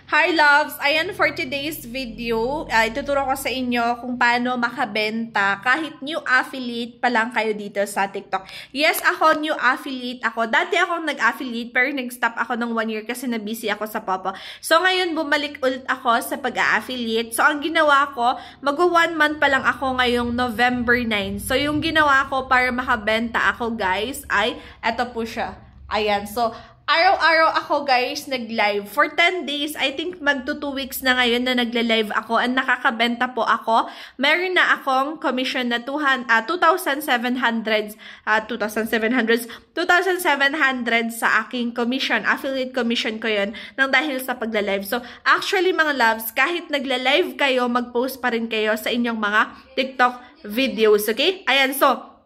Hi loves! Ayan for today's video, ituturo ko sa inyo kung paano makabenta kahit new affiliate pa lang kayo dito sa TikTok. Yes, ako new affiliate ako. Dati akong nag-affiliate pero nag-stop ako ng 1 year kasi na-busy ako sa Popo. So ngayon bumalik ulit ako sa pag-affiliate. So ang ginawa ko, mag-1 month pa lang ako ngayong November 9. So yung ginawa ko para makabenta ako guys ay eto po siya. Ayan, so araw-araw ako guys nag-live. For 10 days, I think magto 2 weeks na ngayon na nagle-live ako and nakakabenta po ako. Meron na akong commission na 2,700 sa aking commission. Affiliate commission ko yun nang dahil sa pagla-live. So actually mga loves, kahit nagla-live kayo, mag-post pa rin kayo sa inyong mga TikTok videos. Okay? Ayan, so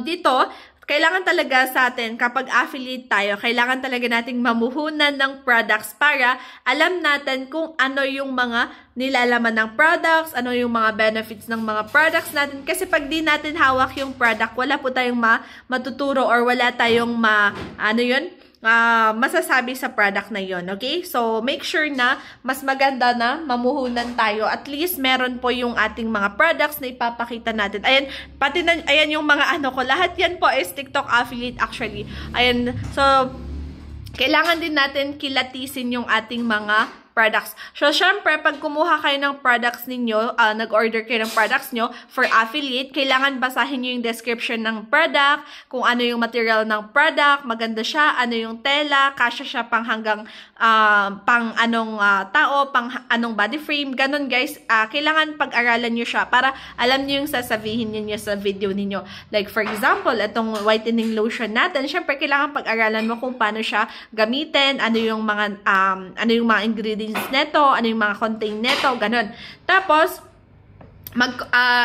dito, kailangan talaga sa atin, kapag affiliate tayo, kailangan talaga nating mamuhunan ng products para alam natin kung ano yung mga nilalaman ng products, ano yung mga benefits ng mga products natin. Kasi pag di natin hawak yung product, wala po tayong matuturo or wala tayong masasabi sa product na yon. Okay? So, make sure na mas maganda na mamuhunan tayo. At least, meron po yung ating mga products na ipapakita natin. Ayan, pati na, ayan yung mga ano ko. Lahat yan po is TikTok affiliate actually. Ayan, so, kailangan din natin kilatisin yung ating mga products. So, syempre, pag kumuha kayo ng products ninyo, nag-order kayo ng products nyo for affiliate, kailangan basahin nyo yung description ng product, kung ano yung material ng product, maganda siya, ano yung tela, kasya siya pang hanggang pang anong tao, pang anong body frame, ganun guys. Kailangan pag-aralan nyo siya para alam nyo yung sasabihin niyo sa video ninyo. Like, for example, itong whitening lotion natin, syempre, kailangan pag-aralan mo kung paano siya gamitin, ano yung mga ingredients neto, ano yung mga contain neto, ganun. Tapos,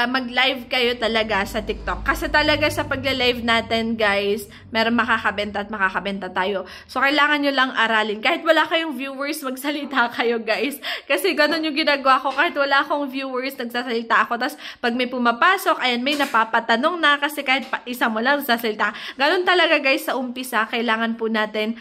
mag-live kayo talaga sa TikTok. Kasi talaga sa pagla-live natin, guys, meron makakabenta at makakabenta tayo. So, kailangan nyo lang aralin. Kahit wala kayong viewers, magsalita kayo, guys. Kasi ganun yung ginagawa ko. Kahit wala akong viewers, nagsasalita ako. Tapos, pag may pumapasok, ayan, may napapatanong na. Kasi kahit isa mo lang, nagsasalita. Ganun talaga, guys, sa umpisa. Kailangan po natin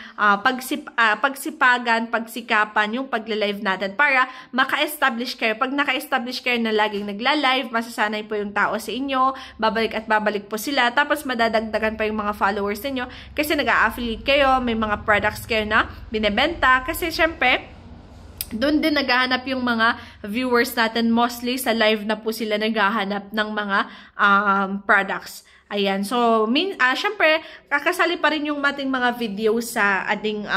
pagsikapan yung pagla-live natin para maka-establish kayo. Pag naka-establish kayo na laging live, masasanay po yung tao sa inyo, babalik at babalik po sila, tapos madadagdagan pa yung mga followers ninyo kasi nag-a-affiliate kayo, may mga products kayo na binebenta, kasi syempre, doon din naghahanap yung mga viewers natin, mostly sa live na po sila naghahanap ng mga products. Ayan. So, syempre, kakasali pa rin yung ating mga videos sa ating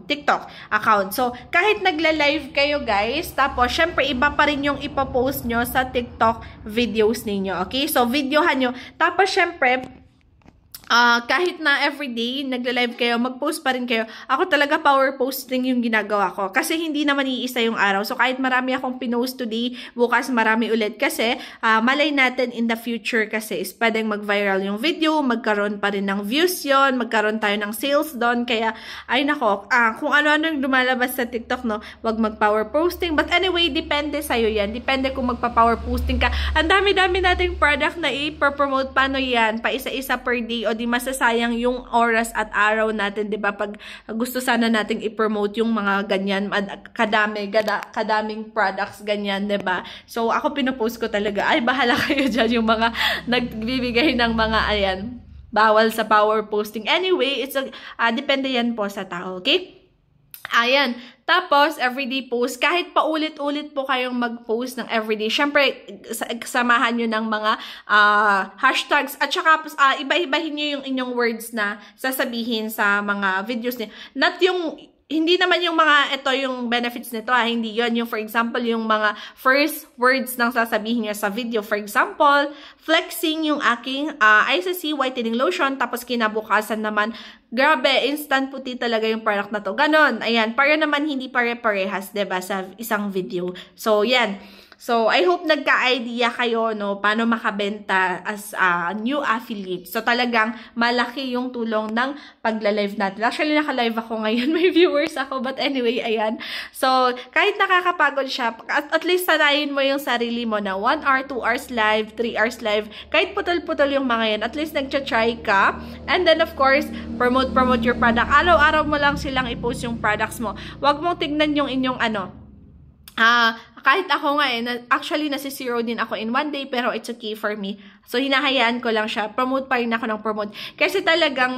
TikTok account. So, kahit nagla-live kayo, guys, tapos, syempre, iba pa rin yung ipopost nyo sa TikTok videos ninyo. Okay? So, videohan nyo. Tapos, syempre, kahit na everyday nagla-live kayo, mag-post pa rin kayo. Ako talaga power posting yung ginagawa ko. Kasi hindi naman iisa yung araw. So, kahit marami akong pinost today, bukas marami ulit. Kasi, malay natin in the future kasi is pwedeng mag-viral yung video, magkaroon pa rin ng views yon, magkaroon tayo ng sales doon. Kaya, ay nako, kung ano-ano yung lumalabas sa TikTok, no, wag mag-power posting. But anyway, depende sa'yo yan. Depende kung magpa-power posting ka. Ang dami-dami nating product na i-promote. Paano yan? Pa isa-isa per day o di masasayang yung oras at araw natin, 'di ba? Pag gusto sana nating i-promote yung mga ganyan, kadaming products ganyan, 'di ba? So ako pinopost ko talaga. Ay bahala kayo diyan yung mga nagbibigay ng mga ayan, bawal sa power posting. Anyway, it's depende yan po sa tao, okay? Ayan. Tapos, everyday post, kahit paulit-ulit po kayong mag-post ng everyday, syempre, samahan nyo ng mga hashtags, at saka iba-ibahin nyo yung inyong words na sasabihin sa mga videos niyo. Not yung, hindi naman yung mga, ito yung benefits nito, hindi yon. Yung for example, yung mga first words nang sasabihin nyo sa video. For example, flexing yung aking ICC whitening lotion, tapos kinabukasan naman, grabe, instant puti talaga yung product na to. Ganon, ayan, para naman hindi pare-parehas, diba, sa isang video. So, yan. So, I hope nagka-idea kayo, no, paano makabenta as a new affiliate. So, talagang malaki yung tulong ng pagla-live natin. Actually, naka-live ako ngayon. May viewers ako. But anyway, ayan. So, kahit nakakapagod siya, at least sanayin mo yung sarili mo na 1 hour, 2 hours live, 3 hours live. Kahit putol-putol yung mga yan, at least nagcha-try ka. And then, of course, promote your product. Araw-araw mo lang silang i-post yung products mo. Huwag mong tignan yung inyong kahit ako nga actually nasi-zero din ako in 1 day, pero it's okay for me. So, hinahayaan ko lang siya. Promote pa rin ako ng promote. Kasi talagang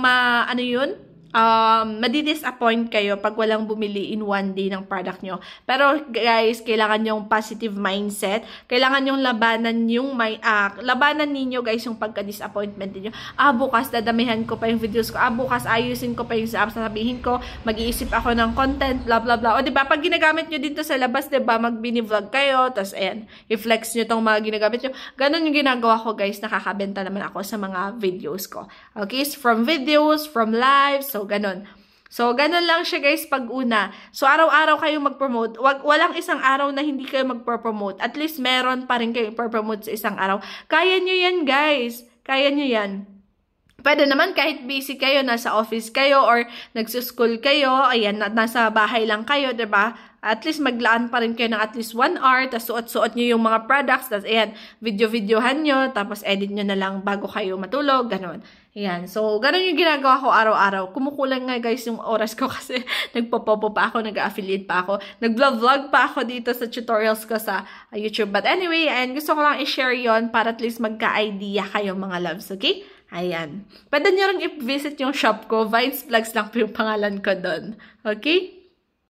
madi-disappoint kayo pag walang bumili in 1 day ng product nyo. Pero guys, kailangan yung positive mindset. Kailangan yung labanan ninyo guys yung pagka-disappointment niyo. Bukas dadamihan ko pa yung videos ko. Bukas ayusin ko pa yung sasabihin ko. Mag-iisip ako ng content, blah blah blah. O diba, pag ginagamit nyo dito sa labas, diba, mag-bini-vlog kayo, tas ayan, i-flex nyo tong mga ginagamit nyo. Ganon yung ginagawa ko guys, nakakabenta naman ako sa mga videos ko. Okay, so from videos, from lives, so ganon. So, ganon lang siya guys pag una. So, araw-araw kayo mag-promote. Walang isang araw na hindi kayo mag-promote. At least meron pa rin kayo i-promote sa isang araw. Kaya nyo yan guys. Kaya nyo yan. Pwede naman kahit busy kayo, nasa office kayo or nagsuschool kayo, ayan, nasa bahay lang kayo, diba? At least maglaan pa rin kayo ng at least 1 hour, tapos suot-suot nyo yung mga products, tapos ayan, video-videohan nyo, tapos edit nyo na lang bago kayo matulog, ganon. Ayan, so ganon yung ginagawa ko araw-araw. Kumukulang nga guys yung oras ko kasi nagpo-popo pa ako, nag-affiliate pa ako, nag-vlog pa ako dito sa tutorials ko sa YouTube. But anyway, and gusto ko lang i-share yon para at least magka-idea kayo mga loves, okay? Ayan. Pwede nyo rin i-visit yung shop ko. Vines Vlogs lang po yung pangalan ko doon. Okay?